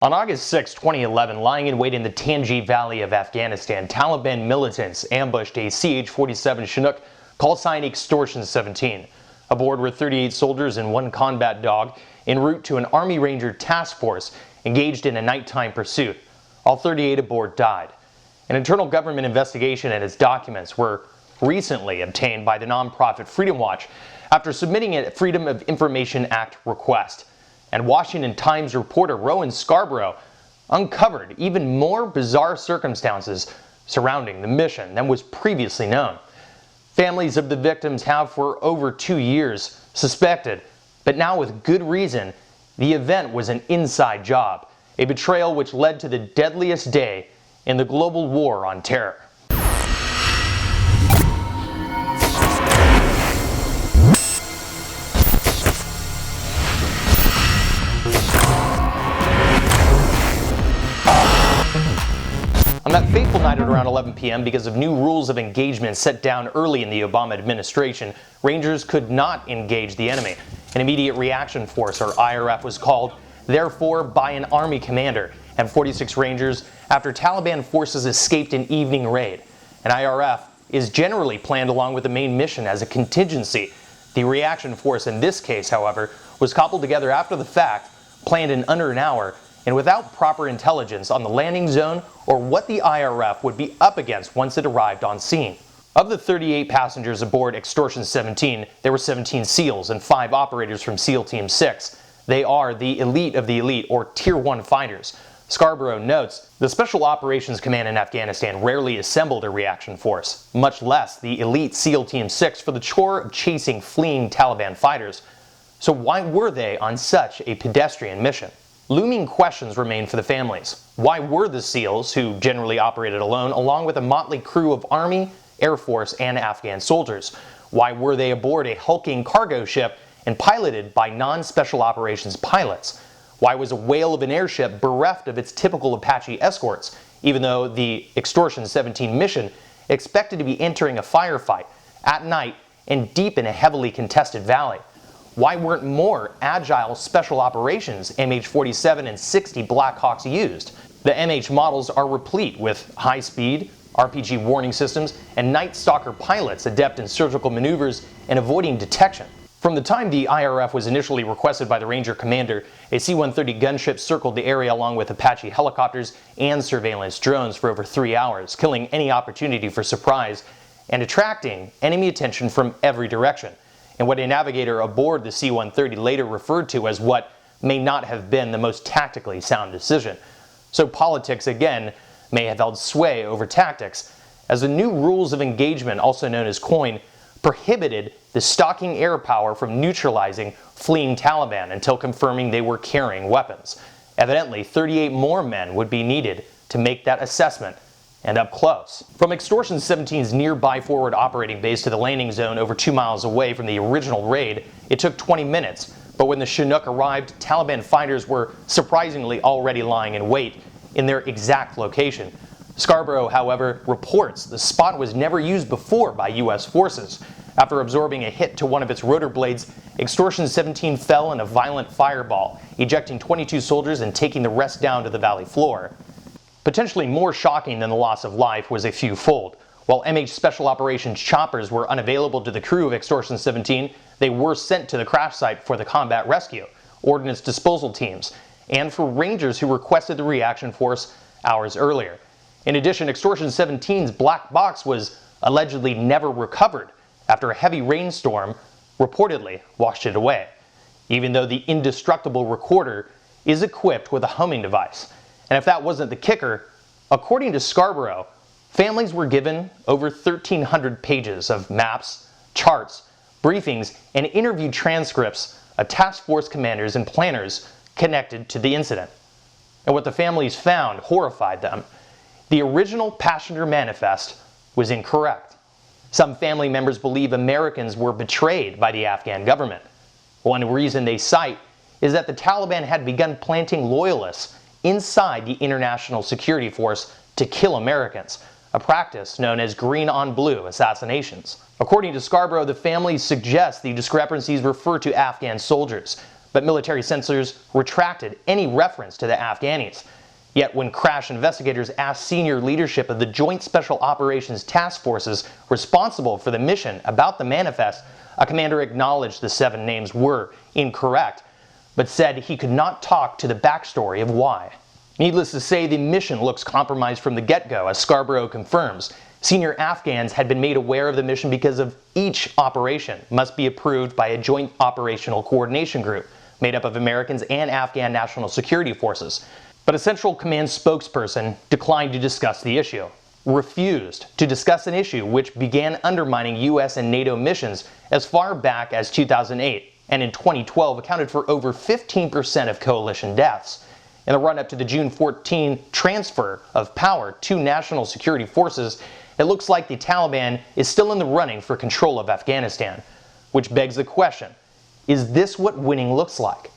On August 6, 2011, lying in wait in the Tangi Valley of Afghanistan, Taliban militants ambushed a CH-47 Chinook call sign Extortion 17. Aboard were 38 soldiers and one combat dog en route to an Army Ranger task force engaged in a nighttime pursuit. All 38 aboard died. An internal government investigation and its documents were recently obtained by the nonprofit Freedom Watch after submitting a Freedom of Information Act request. And Washington Times reporter Rowan Scarborough uncovered even more bizarre circumstances surrounding the mission than was previously known. Families of the victims have for over 2 years suspected, but now with good reason, the event was an inside job, a betrayal which led to the deadliest day in the global war on terror. On that fateful night at around 11 p.m., because of new rules of engagement set down early in the Obama administration, Rangers could not engage the enemy. An immediate reaction force, or IRF, was called, therefore, by an Army commander and 46 Rangers after Taliban forces escaped an evening raid. An IRF is generally planned along with the main mission as a contingency. The reaction force in this case, however, was cobbled together after the fact, planned in under an hour, and without proper intelligence on the landing zone or what the IRF would be up against once it arrived on scene. Of the 38 passengers aboard Extortion 17, there were 17 SEALs and 5 operators from SEAL Team 6. They are the elite of the elite, or Tier 1 fighters. Scarborough notes, the Special Operations Command in Afghanistan rarely assembled a reaction force, much less the elite SEAL Team 6 for the chore of chasing fleeing Taliban fighters. So why were they on such a pedestrian mission? Looming questions remain for the families. Why were the SEALs, who generally operated alone, along with a motley crew of Army, Air Force, and Afghan soldiers? Why were they aboard a hulking cargo ship and piloted by non-special operations pilots? Why was a whale of an airship bereft of its typical Apache escorts, even though the Extortion 17 mission expected to be entering a firefight at night and deep in a heavily contested valley? Why weren't more agile special operations MH-47 and 60 Blackhawks used? The MH models are replete with high-speed, RPG warning systems, and Night Stalker pilots adept in surgical maneuvers and avoiding detection. From the time the IRF was initially requested by the Ranger commander, a C-130 gunship circled the area along with Apache helicopters and surveillance drones for over 3 hours, killing any opportunity for surprise and attracting enemy attention from every direction, and what a navigator aboard the C-130 later referred to as what may not have been the most tactically sound decision. So politics, again, may have held sway over tactics, as the new rules of engagement, also known as COIN, prohibited the stalking air power from neutralizing fleeing Taliban until confirming they were carrying weapons. Evidently, 38 more men would be needed to make that assessment and up close. From Extortion 17's nearby forward operating base to the landing zone over 2 miles away from the original raid, it took 20 minutes, but when the Chinook arrived, Taliban fighters were surprisingly already lying in wait in their exact location. Scarborough, however, reports the spot was never used before by U.S. forces. After absorbing a hit to one of its rotor blades, Extortion 17 fell in a violent fireball, ejecting 22 soldiers and taking the rest down to the valley floor. Potentially more shocking than the loss of life was a few-fold. While MH Special Operations choppers were unavailable to the crew of Extortion 17, they were sent to the crash site for the combat rescue, ordnance disposal teams, and for Rangers who requested the reaction force hours earlier. In addition, Extortion 17's black box was allegedly never recovered after a heavy rainstorm reportedly washed it away, even though the indestructible recorder is equipped with a homing device. And if that wasn't the kicker, according to Scarborough, families were given over 1,300 pages of maps, charts, briefings, and interview transcripts of task force commanders and planners connected to the incident. And what the families found horrified them. The original passenger manifest was incorrect. Some family members believe Americans were betrayed by the Afghan government. One reason they cite is that the Taliban had begun planting loyalists inside the International Security Force to kill Americans, a practice known as green on blue assassinations. According to Scarborough, the families suggest the discrepancies refer to Afghan soldiers, but military censors retracted any reference to the Afghanis. Yet when crash investigators asked senior leadership of the Joint Special Operations Task Forces responsible for the mission about the manifest, a commander acknowledged the 7 names were incorrect, but said he could not talk to the backstory of why. Needless to say, the mission looks compromised from the get-go, as Scarborough confirms. Senior Afghans had been made aware of the mission because of each operation must be approved by a Joint Operational Coordination Group, made up of Americans and Afghan National Security Forces. But a Central Command spokesperson declined to discuss the issue, refused to discuss an issue which began undermining U.S. and NATO missions as far back as 2008, and in 2012 accounted for over 15% of coalition deaths. In the run-up to the June 14 transfer of power to national security forces, it looks like the Taliban is still in the running for control of Afghanistan, which begs the question, is this what winning looks like?